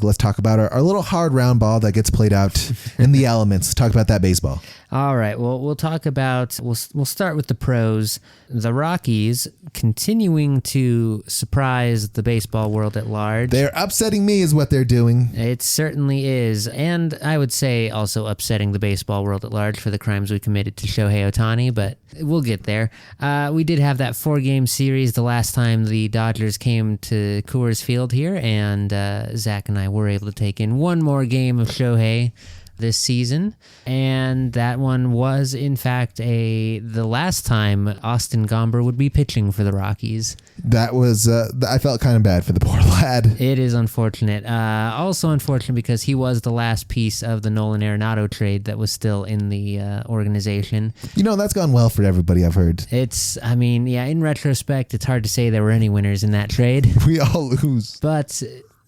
Let's talk about our little hard round ball that gets played out in the elements. Talk about that baseball. All right. Well, we'll start with the pros. The Rockies continuing to surprise the baseball world at large. They're upsetting me is what they're doing. It certainly is. And I would say also upsetting the baseball world at large for the crimes we committed to Shohei Ohtani, but we'll get there. We did have that 4-game series the last time the Dodgers came to Coors Field here, and Zach and I were able to take in one more game of Shohei this season, and that one was in fact the last time Austin Gomber would be pitching for the Rockies. That was I felt kind of bad for the poor lad. It is unfortunate. Also unfortunate because he was the last piece of the Nolan Arenado trade that was still in the organization. That's gone well for everybody, I've heard. In retrospect, it's hard to say there were any winners in that trade. We all lose. But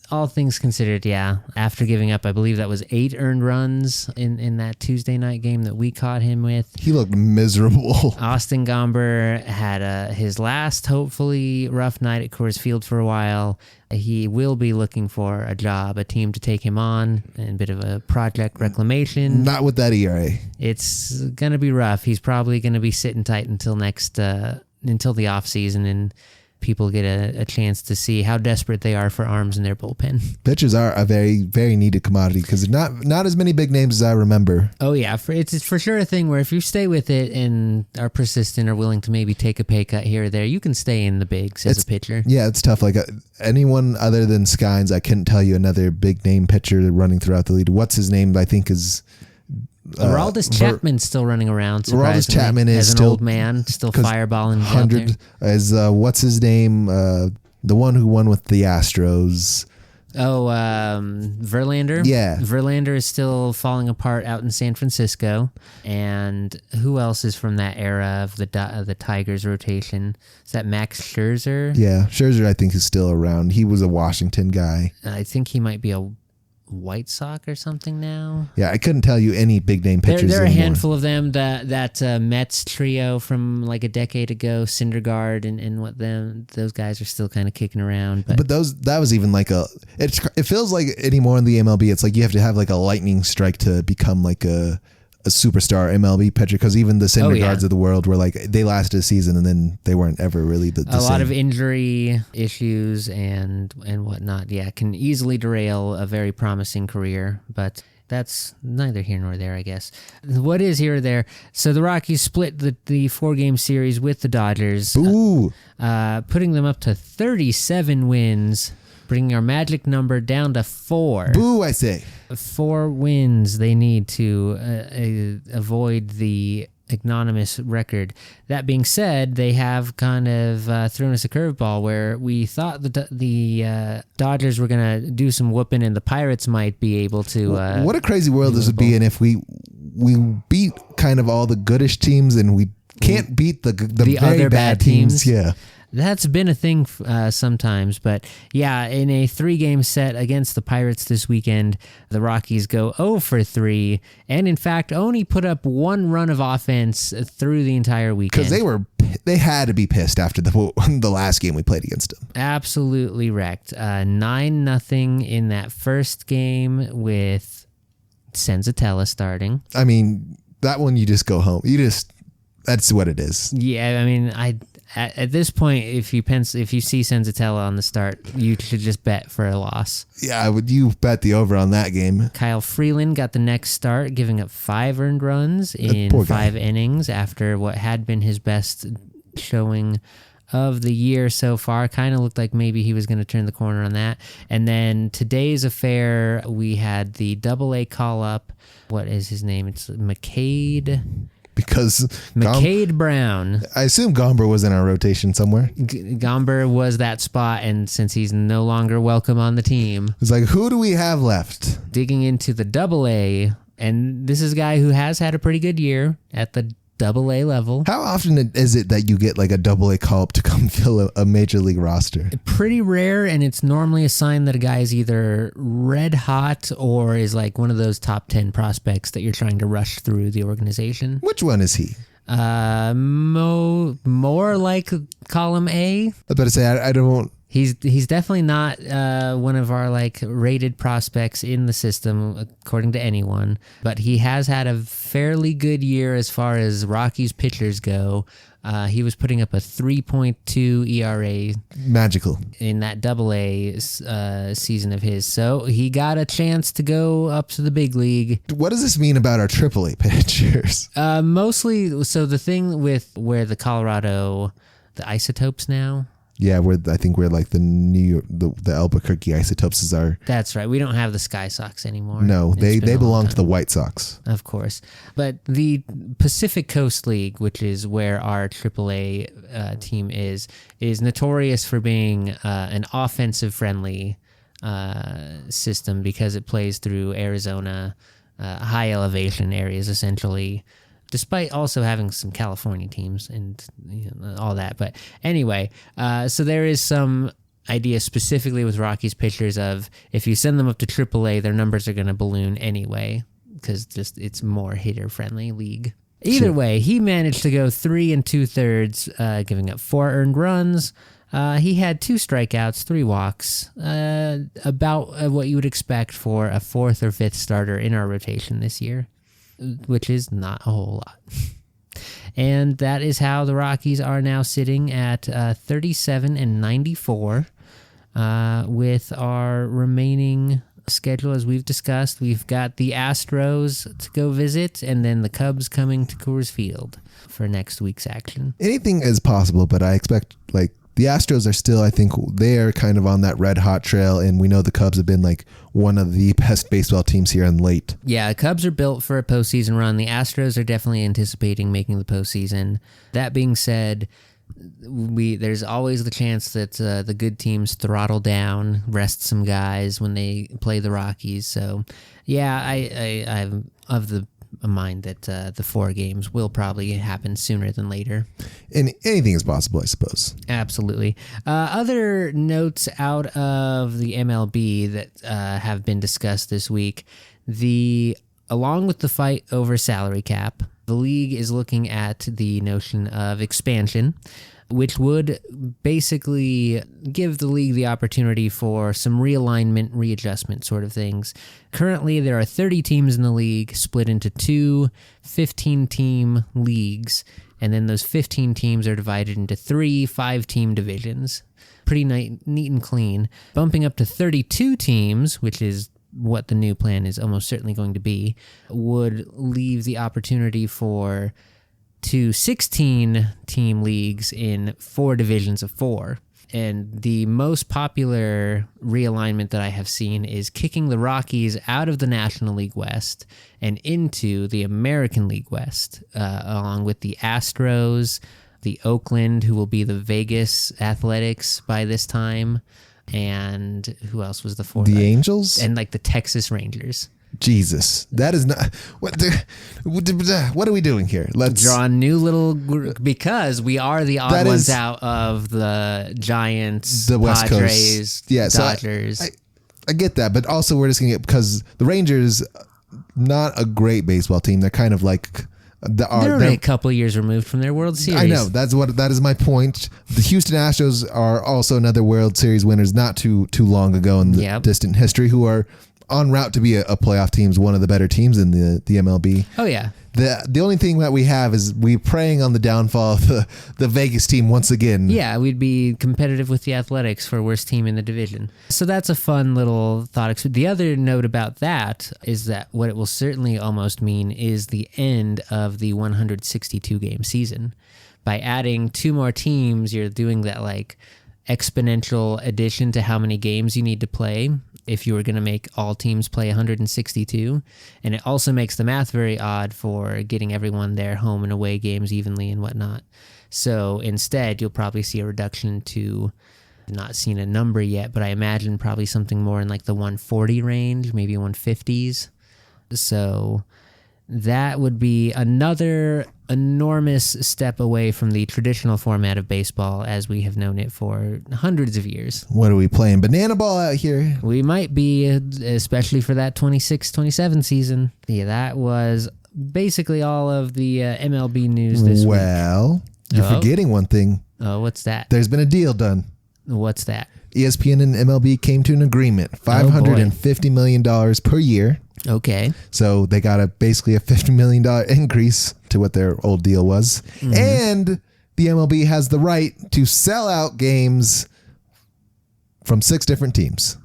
all things considered, after giving up, I believe that was 8 earned runs in that Tuesday night game that we caught him with. He looked miserable. Austin Gomber had his last, hopefully, rough night at Coors Field for a while. He will be looking for a job, a team to take him on, and a bit of a project reclamation. Not with that ERA. It's going to be rough. He's probably going to be sitting tight until the offseason, and people get a chance to see how desperate they are for arms in their bullpen. Pitchers are a very, very needed commodity because not as many big names as I remember. Oh, yeah. It's for sure a thing where if you stay with it and are persistent or willing to maybe take a pay cut here or there, you can stay in the bigs as a pitcher. Yeah, it's tough. Like anyone other than Skynes, I couldn't tell you another big name pitcher running throughout the league. What's his name? I think is... Aroldis Chapman's still running around. Aroldis Chapman is as an still old man, still fireballing. 100 as what's his name? The one who won with the Astros. Oh, Verlander. Yeah, Verlander is still falling apart out in San Francisco. And who else is from that era of the Tigers rotation? Is that Max Scherzer? Yeah, Scherzer I think is still around. He was a Washington guy. I think he might be a White Sox or something now. Yeah, I couldn't tell you any big name pitchers. There are anymore. a handful of them. That Mets trio from like a decade ago, Syndergaard and those guys are still kind of kicking around. But that was even like it feels like anymore in the MLB. It's like you have to have like a lightning strike to become like a superstar MLB pitcher, because even the Syndergaards of the world were like they lasted a season and then they weren't ever really the same. A lot of injury issues and whatnot. Yeah, can easily derail a very promising career, but that's neither here nor there, I guess. What is here or there? So the Rockies split the 4-game series with the Dodgers, putting them up to 37 wins, bringing our magic number down to 4. Boo, I say. 4 wins they need to avoid the ignominious record. That being said, they have kind of thrown us a curveball where we thought the Dodgers were going to do some whooping and the Pirates might be able to... what a crazy world this would be in if we beat kind of all the goodish teams and we can't beat the very other bad teams. Yeah. That's been a thing sometimes, but yeah, in a 3-game set against the Pirates this weekend, the Rockies go 0 for 3, and in fact only put up 1 run of offense through the entire weekend. Because they had to be pissed after the last game we played against them. Absolutely wrecked. 9-0 in that first game with Senzatella starting. I mean, that one you just go home. That's what it is. Yeah, I mean, at this point, if you see Senzatella on the start, you should just bet for a loss. Yeah, you bet the over on that game. Kyle Freeland got the next start, giving up 5 earned runs in 5 innings after what had been his best showing of the year so far. Kind of looked like maybe he was going to turn the corner on that. And then today's affair, we had the AA call up. What is his name? It's McCade. Because McCade Brown. I assume Gomber was in our rotation somewhere. Gomber was that spot, and since he's no longer welcome on the team, it's like, who do we have left? Digging into the AA, and this is a guy who has had a pretty good year at the AA level. How often is it that you get like a AA call up to come fill a major league roster? Pretty rare, and it's normally a sign that a guy is either red hot or is like one of those top 10 prospects that you're trying to rush through the organization. Which one is he? More like column A. I was about to say, I don't He's definitely not one of our like rated prospects in the system according to anyone, but he has had a fairly good year as far as Rockies pitchers go. He was putting up a 3.2 ERA. Magical. In that AA season of his. So he got a chance to go up to the big league. What does this mean about our AAA pitchers? Mostly, so the thing with where the Isotopes now. Yeah, I think we're like the New York, the Albuquerque Isotopes is our... That's right. We don't have the Sky Sox anymore. No, they belong to the White Sox. Of course. But the Pacific Coast League, which is where our AAA team is notorious for being an offensive-friendly system because it plays through Arizona, high elevation areas, essentially, despite also having some California teams and all that. But anyway, so there is some idea specifically with Rockies pitchers of if you send them up to AAA, their numbers are going to balloon anyway because it's more hitter-friendly league. Either way, he managed to go 3 2/3, giving up 4 earned runs. He had 2 strikeouts, 3 walks, about what you would expect for a 4th or 5th starter in our rotation this year, which is not a whole lot. And that is how the Rockies are now sitting at 37-94. With our remaining schedule, as we've discussed, we've got the Astros to go visit, and then the Cubs coming to Coors Field for next week's action. Anything is possible, but I expect the Astros are still, I think, they are kind of on that red hot trail, and we know the Cubs have been like one of the best baseball teams here and late. Yeah, the Cubs are built for a postseason run. The Astros are definitely anticipating making the postseason. That being said, there's always the chance that the good teams throttle down, rest some guys when they play the Rockies. So, yeah, I'm of the mind that the 4 games will probably happen sooner than later. And anything is possible, I suppose. Absolutely. Other notes out of the MLB that have been discussed this week, along with the fight over salary cap, the league is looking at the notion of expansion, which would basically give the league the opportunity for some realignment, readjustment sort of things. Currently, there are 30 teams in the league split into 2 15-team leagues, and then those 15 teams are divided into 3 5-team divisions. Pretty neat and clean. Bumping up to 32 teams, which is what the new plan is almost certainly going to be, would leave the opportunity for 2 16-team leagues in 4 divisions of 4. And the most popular realignment that I have seen is kicking the Rockies out of the National League West and into the American League West, along with the Astros, the Oakland, who will be the Vegas Athletics by this time, and who else was the 4th? The Angels? And like the Texas Rangers. Jesus, that is not what are we doing here? Let's draw a new little because we are the odd ones out of the Giants, the West Padres, Coast, yeah, Dodgers. So I get that, but also we're just gonna get because the Rangers, not a great baseball team. They're kind of like they're a couple years removed from their World Series. I know that is my point. The Houston Astros are also another World Series winners not too long ago in the distant history, who are en route to be a playoff team, one of the better teams in the MLB. Oh, yeah. The only thing that we have is we preying on the downfall of the Vegas team once again. Yeah, we'd be competitive with the Athletics for worst team in the division. So that's a fun little thought. The other note about that is that what it will certainly almost mean is the end of the 162-game season. By adding 2 more teams, you're doing that like exponential addition to how many games you need to play if you were going to make all teams play 162. And it also makes the math very odd for getting everyone their home and away games evenly and whatnot. So instead, you'll probably see a reduction to, not seen a number yet, but I imagine probably something more in like the 140 range, maybe 150s. So that would be another enormous step away from the traditional format of baseball as we have known it for hundreds of years. What are we playing? Banana ball out here? We might be, especially for that 26-27 season. Yeah, that was basically all of the MLB news this week. Well, you're forgetting one thing. Oh, what's that? There's been a deal done. What's that? ESPN and MLB came to an agreement, $550 million per year. Okay. So they got basically a $50 million increase to what their old deal was. Mm-hmm. And the MLB has the right to sell out games from 6 different teams.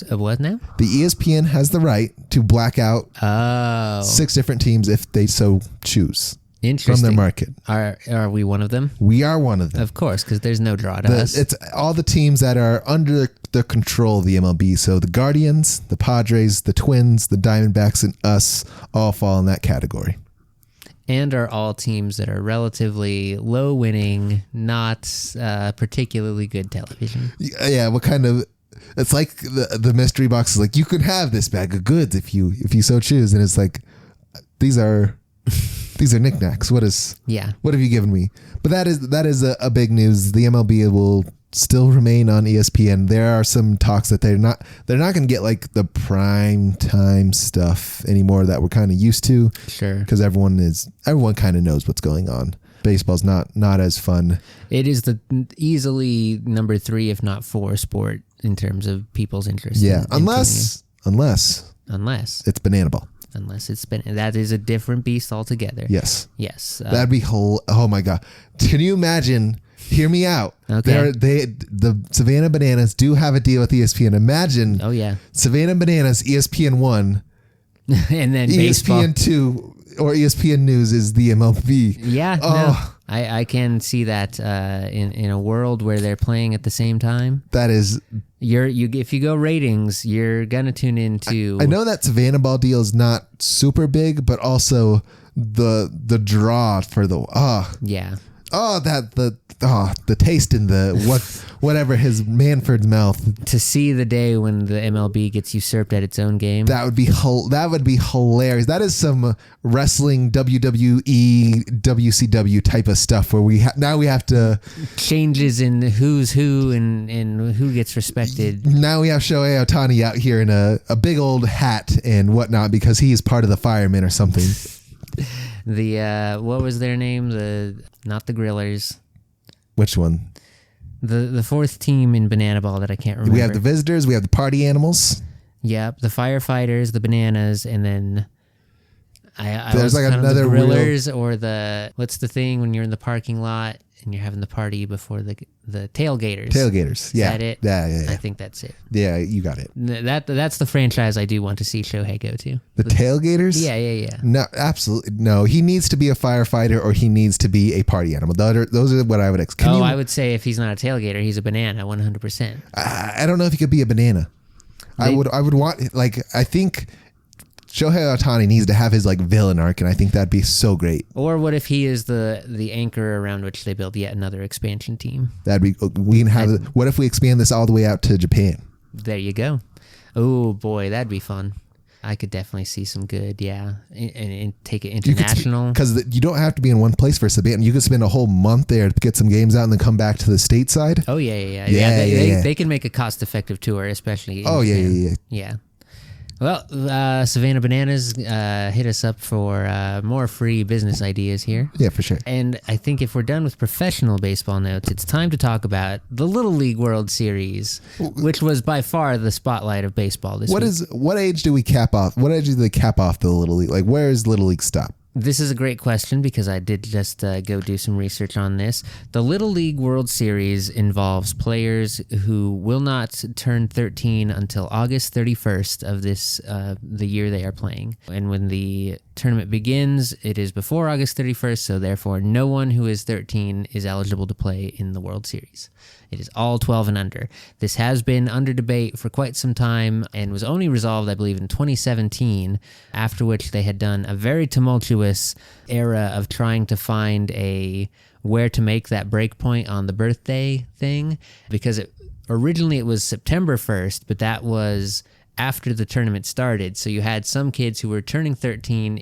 What now? The ESPN has the right to black out 6 different teams if they so choose. Interesting. From their market. Are we one of them? We are one of them. Of course, because there's no draw to us. It's all the teams that are under the control of the MLB. So the Guardians, the Padres, the Twins, the Diamondbacks, and us all fall in that category. And are all teams that are relatively low winning, not particularly good television. Yeah, what kind of... It's like the mystery box is like, you could have this bag of goods if you so choose. And it's like, these are knickknacks. What have you given me? But that is a big news. The MLB will still remain on ESPN. There are some talks that they're not going to get like the prime time stuff anymore that we're kind of used to. Sure. Because everyone kind of knows what's going on. Baseball's not as fun. It is the easily number 3, if not 4, sport in terms of people's interest. Yeah, unless it's banana ball. Unless it's been, that is a different beast altogether. Yes. That'd be oh my God. Can you imagine? Hear me out. Okay. The Savannah Bananas do have a deal with ESPN. Imagine. Oh yeah. Savannah Bananas, ESPN 1. And then ESPN 2 or ESPN News is the MLB. Yeah. Oh. No, I can see that in a world where they're playing at the same time. That is... If you go ratings, you're gonna tune into... I know that Savannah Ball deal is not super big, but also the draw for the... Yeah. The taste in whatever his Manford's mouth. To see the day when the MLB gets usurped at its own game. That would be hilarious. That is some wrestling WWE WCW type of stuff where we have to changes in who's who and who gets respected. Now we have Shohei Ohtani out here in a big old hat and whatnot because he is part of the firemen or something. The what was their name? Not the Grillers. Which one? The 4th team in Banana Ball that I can't remember. We have the Visitors. We have the Party Animals. Yep, the Firefighters, the Bananas, and then there's like another the Grillers or what's the thing when you're in the parking lot and you're having the party before the Tailgaters. Tailgaters. Yeah. Is that it? Yeah. I think that's it. Yeah, you got it. That's the franchise I do want to see Shohei go to. The Tailgaters? Yeah. No, absolutely. No, he needs to be a firefighter or he needs to be a party animal. Those are what I would expect. I would say if he's not a tailgater, he's a banana, 100%. I don't know if he could be a banana. I would want, like, I think Shohei Ohtani needs to have his like villain arc, and I think that'd be so great. Or what if he is the anchor around which they build yet another expansion team? That'd be what if we expand this all the way out to Japan? There you go. Oh boy, that'd be fun. I could definitely see some good, and take it international. Because you don't have to be in one place for Savannah. You could spend a whole month there to get some games out and then come back to the stateside. Oh yeah. They can make a cost-effective tour, especially. Yeah. Well, Savannah Bananas, hit us up for more free business ideas here. Yeah, for sure. And I think if we're done with professional baseball notes, it's time to talk about the Little League World Series, which was by far the spotlight of baseball this week. What age do we cap off? What age do they cap off the Little League? Like, where is Little League stop? This is a great question because I did just go do some research on this. The Little League World Series involves players who will not turn 13 until August 31st of the year they are playing. And when the tournament begins, it is before August 31st, so therefore no one who is 13 is eligible to play in the World Series. It is all 12 and under. This has been under debate for quite some time and was only resolved, I believe, in 2017, after which they had done a very tumultuous era of trying to find where to make that break point on the birthday thing, because originally it was September 1st, but that was after the tournament started. So you had some kids who were turning 13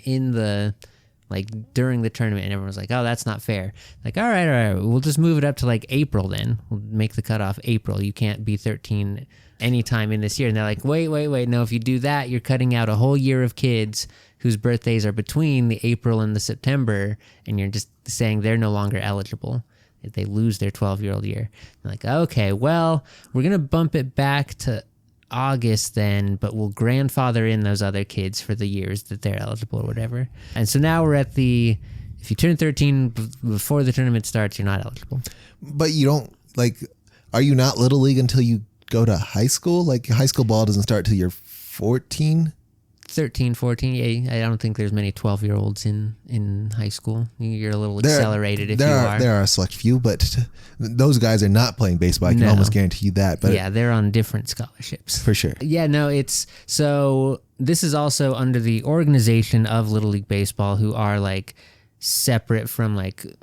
during the tournament, and everyone was like, oh, that's not fair. Like, all right, we'll just move it up to like April then. We'll make the cutoff April. You can't be 13 anytime in this year. And they're like, wait. No, if you do that, you're cutting out a whole year of kids whose birthdays are between the April and the September, and you're just saying they're no longer eligible. if they lose their 12-year-old year. They're like, okay, well, we're going to bump it back to August then, but we'll grandfather in those other kids for the years that they're eligible or whatever. And so now we're at if you turn 13 before the tournament starts, you're not eligible. But you don't, are you not Little League until you go to high school? Like, high school ball doesn't start till you're 14? 13, 14, yeah. I don't think there's many 12-year-olds in high school. You're a little accelerated if you are. There are a select few, but those guys are not playing baseball. I can almost guarantee you that. But yeah, they're on different scholarships. For sure. Yeah, no, so this is also under the organization of Little League Baseball, who are separate from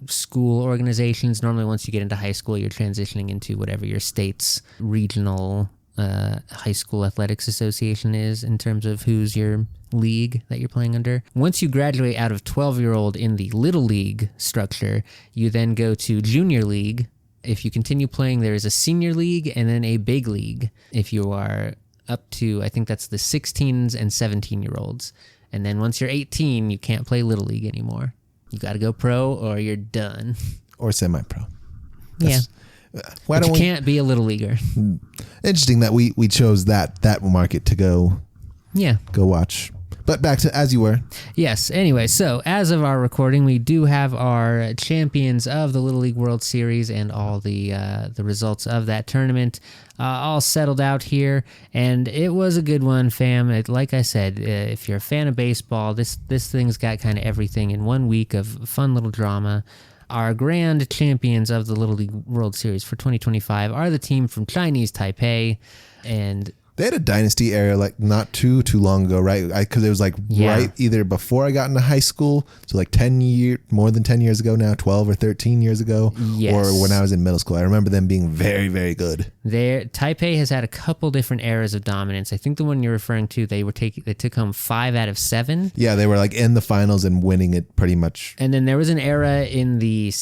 school organizations. Normally, once you get into high school, you're transitioning into whatever your state's regional high school athletics association is in terms of who's your league that you're playing under. Once you graduate out of 12-year-old in the Little League structure, you then go to Junior League. If you continue playing, there is a Senior League and then a Big League if you are up to, I think that's the 16s and 17-year-olds. And then once you're 18, you can't play Little League anymore. You got to go pro or you're done. Or semi-pro. Yeah. But you can't be a Little Leaguer. Interesting that we chose that market to go watch. But back to as you were. Yes. Anyway, so as of our recording, we do have our champions of the Little League World Series and all the results of that tournament all settled out here, and it was a good one, fam. Like I said, if you're a fan of baseball, this thing's got kind of everything in 1 week of fun little drama. Our grand champions of the Little League World Series for 2025 are the team from Chinese Taipei, and they had a dynasty era not too long ago, right? Because it was right either before I got into high school, so more than 10 years ago now, 12 or 13 years ago, or when I was in middle school. I remember them being very, very good. Taipei has had a couple different eras of dominance. I think the one you're referring to, they took home 5 out of 7. Yeah, they were in the finals and winning it pretty much. And then there was an era in the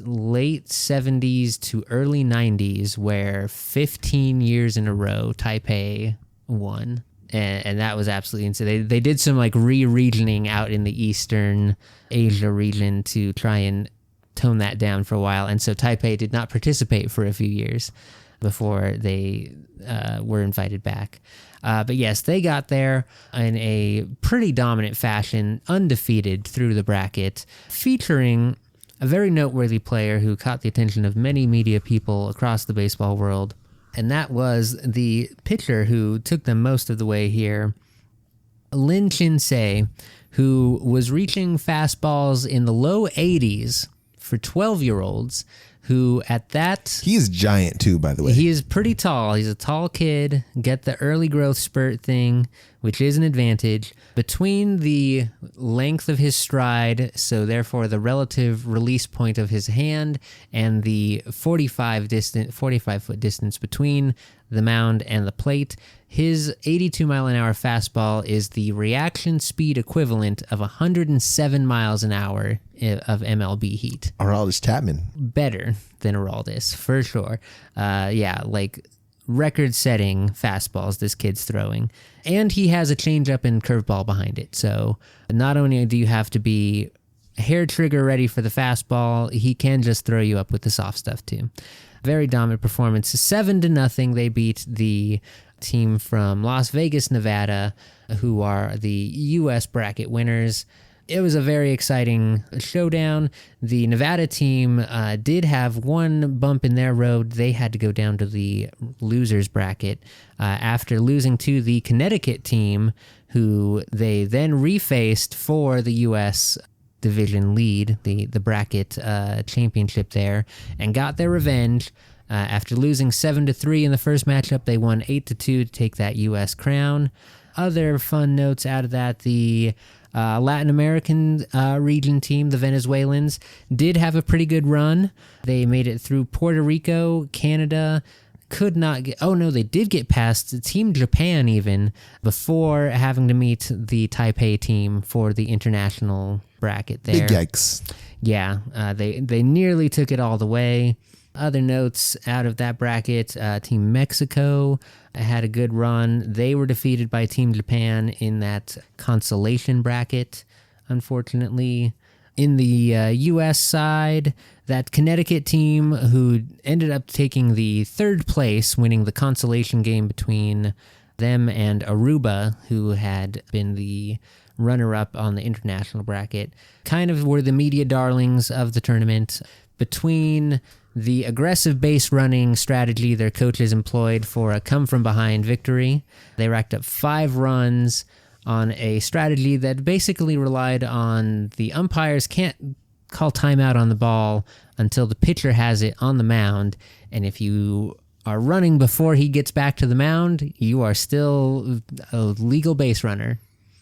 late 70s to early 90s where 15 years in a row, Taipei won, and that was absolutely insane. They did some re-regioning out in the Eastern Asia region to try and tone that down for a while, and so Taipei did not participate for a few years before they were invited back. But yes, they got there in a pretty dominant fashion, undefeated through the bracket, featuring a very noteworthy player who caught the attention of many media people across the baseball world. And that was the pitcher who took them most of the way here, Lin Chin-sei, who was reaching fastballs in the low 80s for 12-year-olds, who at that... He is giant too, by the way. He is pretty tall. He's a tall kid. Get the early growth spurt thing, which is an advantage. Between the length of his stride, so therefore the relative release point of his hand, and the 45-foot distance between the mound and the plate, his 82-mile-an-hour fastball is the reaction speed equivalent of 107 miles an hour of MLB heat. Aroldis Chapman. Better than Aroldis, for sure. Record-setting fastballs this kid's throwing. And he has a changeup and curveball behind it. So not only do you have to be hair trigger ready for the fastball, he can just throw you up with the soft stuff too. Very dominant performance. 7-0, they beat the team from Las Vegas, Nevada, who are the U.S. bracket winners. It was a very exciting showdown. The Nevada team did have one bump in their road. They had to go down to the losers bracket after losing to the Connecticut team, who they then refaced for the U.S. division lead, the bracket championship there, and got their revenge. After losing 7-3 in the first matchup, they won 8-2 to take that U.S. crown. Other fun notes out of that, the Latin American region team, the Venezuelans, did have a pretty good run. They made it through Puerto Rico, Canada, could not get... Oh, no, they did get past Team Japan even before having to meet the Taipei team for the international bracket there. Big yikes. Yeah, they nearly took it all the way. Other notes out of that bracket, Team Mexico had a good run. They were defeated by Team Japan in that consolation bracket, unfortunately. In the U.S. side, that Connecticut team who ended up taking the third place, winning the consolation game between them and Aruba, who had been the runner-up on the international bracket, kind of were the media darlings of the tournament. Between the aggressive base running strategy their coaches employed for a come-from-behind victory, they racked up 5 runs on a strategy that basically relied on the umpires can't call timeout on the ball until the pitcher has it on the mound, and if you are running before he gets back to the mound, you are still a legal base runner.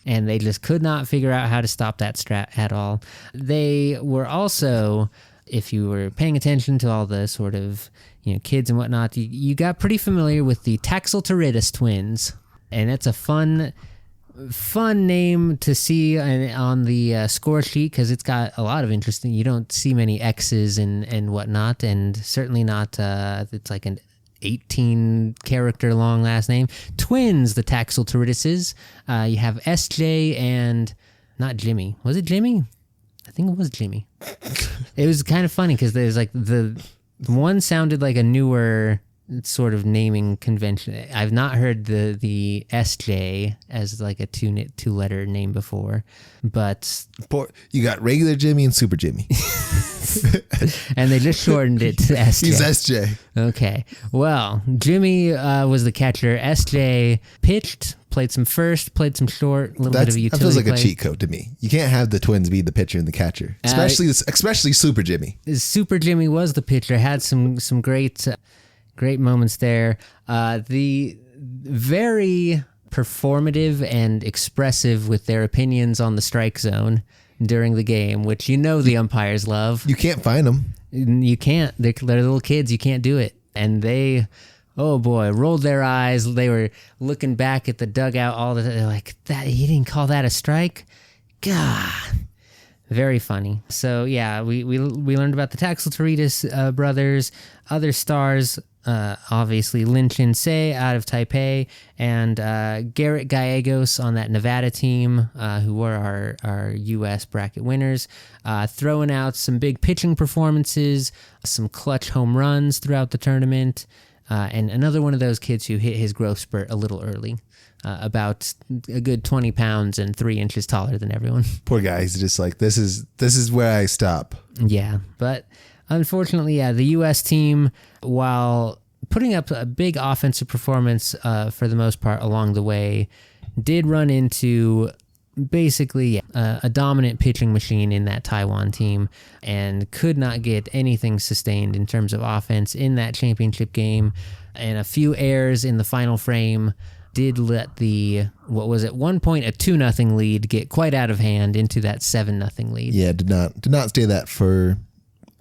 And they just could not figure out how to stop that strat at all. They were also, if you were paying attention to all the sort of kids and whatnot, you got pretty familiar with the Taxil twins, and it's a fun name to see on the score sheet because it's got a lot of interesting. You don't see many X's and whatnot, and certainly not. It's like an 18 character long last name. Twins, the Taxil. You have SJ and not Jimmy. Was it Jimmy? I think it was Jimmy. It was kind of funny because there's like the one sounded like a newer sort of naming convention. I've not heard the SJ as like a two-letter name before, but you got regular Jimmy and Super Jimmy. And they just shortened it to SJ. He's SJ. Okay. Well, Jimmy was the catcher. SJ pitched, played some first, played some short, a little bit of a utility That feels like play. a cheat code to me. You can't have the twins be the pitcher and the catcher, especially Super Jimmy. Super Jimmy was the pitcher, had some great moments there. The very performative and expressive with their opinions on the strike zone during the game, which the umpires love. You can't find them. You can't. They're little kids. You can't do it. And they, oh boy, rolled their eyes. They were looking back at the dugout all the time. They're like, "That he didn't call that a strike?" God. Very funny. So yeah, we learned about the Taxil brothers, other stars. Obviously Lin Chin Se out of Taipei, and Garrett Gallegos on that Nevada team, who were our U.S. bracket winners, throwing out some big pitching performances, some clutch home runs throughout the tournament, and another one of those kids who hit his growth spurt a little early, about a good 20 pounds and 3 inches taller than everyone. Poor guy. He's just like, this is where I stop. Yeah, but unfortunately, the U.S. team, while putting up a big offensive performance for the most part along the way, did run into basically a dominant pitching machine in that Taiwan team and could not get anything sustained in terms of offense in that championship game. And a few errors in the final frame did let the, what was at one point a 2-0 lead get quite out of hand into that 7-0 lead. Yeah, did not stay that for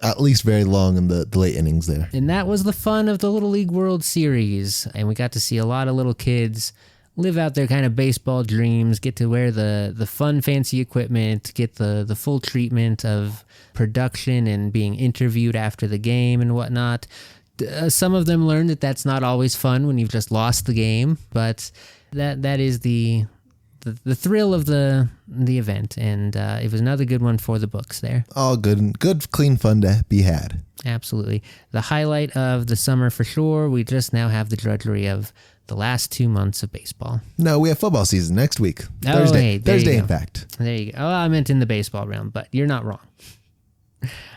at least very long in the late innings there. And that was the fun of the Little League World Series. And we got to see a lot of little kids live out their kind of baseball dreams, get to wear the fun, fancy equipment, get the full treatment of production and being interviewed after the game and whatnot. Some of them learned that that's not always fun when you've just lost the game, but that is the thrill of the event, and it was another good one for the books there. All good, clean fun to be had. Absolutely. The highlight of the summer for sure. We just now have the drudgery of the last 2 months of baseball. No, we have football season next week. Thursday, in fact. There you go. Oh, I meant in the baseball realm, but you're not wrong.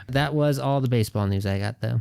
That was all the baseball news I got, though.